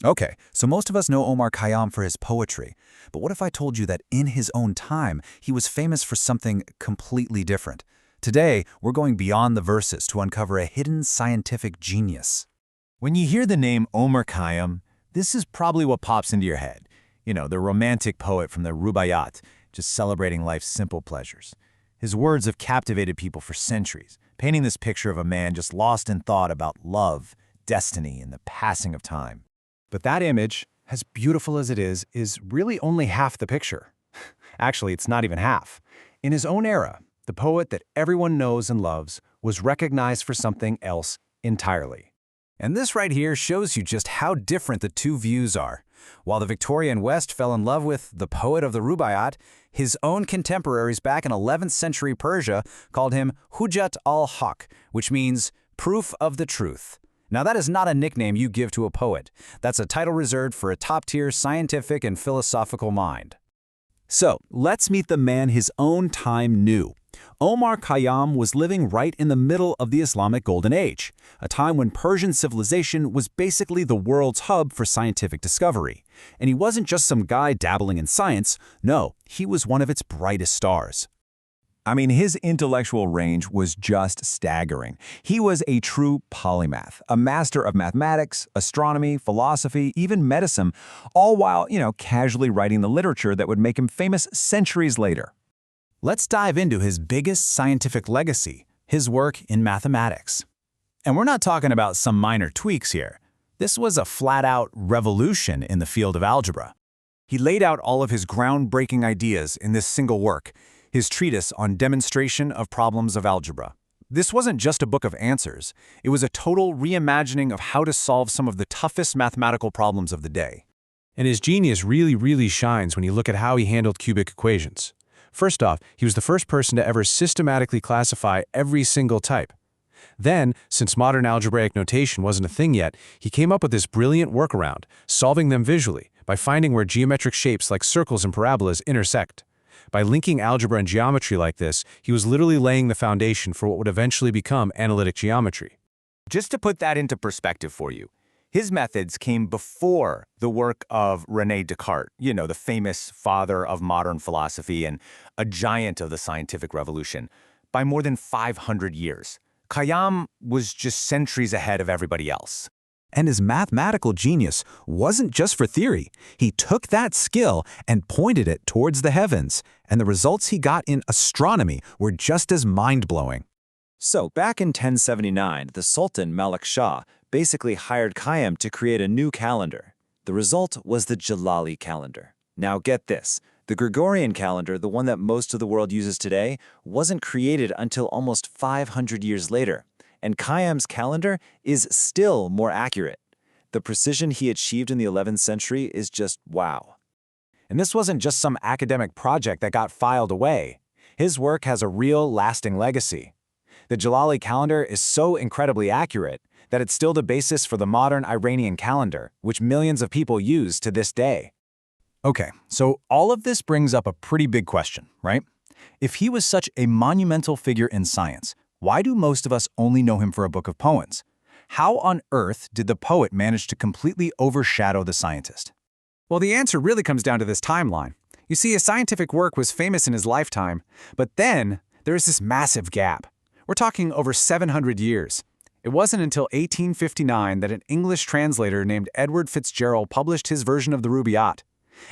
Okay, so most of us know Omar Khayyam for his poetry, but what if I told you that in his own time, he was famous for something completely different? Today, we're going beyond the verses to uncover a hidden scientific genius. When you hear the name Omar Khayyam, this is probably what pops into your head. You know, the romantic poet from the Rubaiyat, just celebrating life's simple pleasures. His words have captivated people for centuries, painting this picture of a man just lost in thought about love, destiny, and the passing of time. But that image, as beautiful as it is really only half the picture. Actually, it's not even half. In his own era, the poet that everyone knows and loves was recognized for something else entirely. And this right here shows you just how different the two views are. While the Victorian West fell in love with the poet of the Rubaiyat, his own contemporaries back in 11th century Persia called him Hujjat al-Haq, which means proof of the truth. Now that is not a nickname you give to a poet. That's a title reserved for a top-tier scientific and philosophical mind. So, let's meet the man his own time knew. Omar Khayyam was living right in the middle of the Islamic Golden Age, a time when Persian civilization was basically the world's hub for scientific discovery. And he wasn't just some guy dabbling in science, no, he was one of its brightest stars. I mean, his intellectual range was just staggering. He was a true polymath, a master of mathematics, astronomy, philosophy, even medicine, all while, casually writing the literature that would make him famous centuries later. Let's dive into his biggest scientific legacy, his work in mathematics. And we're not talking about some minor tweaks here. This was a flat-out revolution in the field of algebra. He laid out all of his groundbreaking ideas in this single work, his treatise on demonstration of problems of algebra. This wasn't just a book of answers. It was a total reimagining of how to solve some of the toughest mathematical problems of the day. And his genius really shines when you look at how he handled cubic equations. First off, he was the first person to ever systematically classify every single type. Then, since modern algebraic notation wasn't a thing yet, he came up with this brilliant workaround, solving them visually, by finding where geometric shapes like circles and parabolas intersect. By linking algebra and geometry like this, he was literally laying the foundation for what would eventually become analytic geometry. Just to put that into perspective for you, his methods came before the work of René Descartes, the famous father of modern philosophy and a giant of the scientific revolution, by more than 500 years. Khayyam was just centuries ahead of everybody else. And his mathematical genius wasn't just for theory. He took that skill and pointed it towards the heavens, and the results he got in astronomy were just as mind-blowing. So, back in 1079, the Sultan Malik Shah basically hired Khayyam to create a new calendar. The result was the Jalali calendar. Now get this, the Gregorian calendar, the one that most of the world uses today, wasn't created until almost 500 years later. And Khayyam's calendar is still more accurate. The precision he achieved in the 11th century is just wow. And this wasn't just some academic project that got filed away. His work has a real, lasting legacy. The Jalali calendar is so incredibly accurate that it's still the basis for the modern Iranian calendar, which millions of people use to this day. Okay, so all of this brings up a pretty big question, right? If he was such a monumental figure in science, why do most of us only know him for a book of poems? How on earth did the poet manage to completely overshadow the scientist? Well, the answer really comes down to this timeline. You see, his scientific work was famous in his lifetime, but then there is this massive gap. We're talking over 700 years. It wasn't until 1859 that an English translator named Edward Fitzgerald published his version of the Rubaiyat.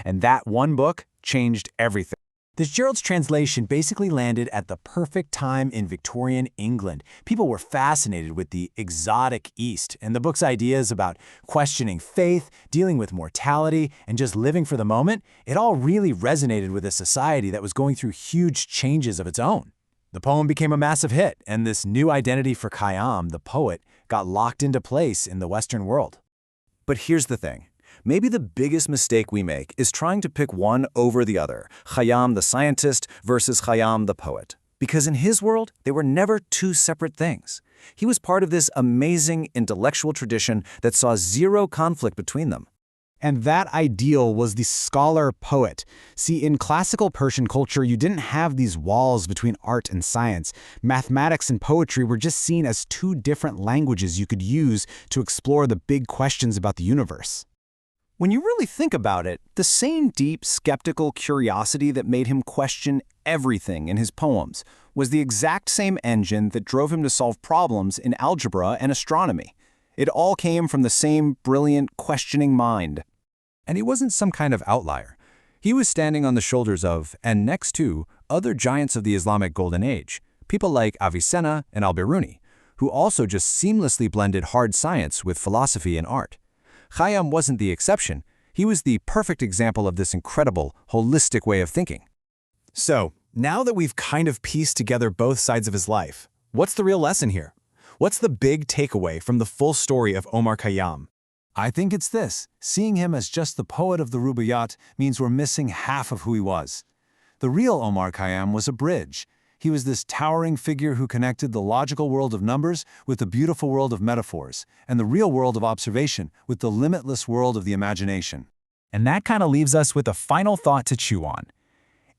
And that one book changed everything. Fitzgerald's translation basically landed at the perfect time in Victorian England. People were fascinated with the exotic East, and the book's ideas about questioning faith, dealing with mortality, and just living for the moment, it all really resonated with a society that was going through huge changes of its own. The poem became a massive hit, and this new identity for Khayyam, the poet, got locked into place in the Western world. But here's the thing. Maybe the biggest mistake we make is trying to pick one over the other, Khayyam the scientist versus Khayyam the poet. Because in his world, they were never two separate things. He was part of this amazing intellectual tradition that saw zero conflict between them. And that ideal was the scholar-poet. See, in classical Persian culture, you didn't have these walls between art and science. Mathematics and poetry were just seen as two different languages you could use to explore the big questions about the universe. When you really think about it, the same deep, skeptical curiosity that made him question everything in his poems was the exact same engine that drove him to solve problems in algebra and astronomy. It all came from the same brilliant, questioning mind. And he wasn't some kind of outlier. He was standing on the shoulders of, and next to, other giants of the Islamic Golden Age, people like Avicenna and Al-Biruni, who also just seamlessly blended hard science with philosophy and art. Khayyam wasn't the exception. He was the perfect example of this incredible, holistic way of thinking. So, now that we've kind of pieced together both sides of his life, what's the real lesson here? What's the big takeaway from the full story of Omar Khayyam? I think it's this. Seeing him as just the poet of the Rubaiyat means we're missing half of who he was. The real Omar Khayyam was a bridge. He was this towering figure who connected the logical world of numbers with the beautiful world of metaphors, and the real world of observation with the limitless world of the imagination. And that kind of leaves us with a final thought to chew on.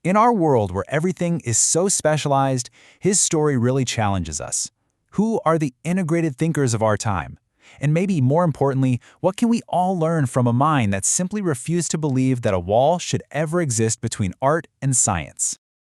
In our world where everything is so specialized, his story really challenges us. Who are the integrated thinkers of our time? And maybe more importantly, what can we all learn from a mind that simply refused to believe that a wall should ever exist between art and science?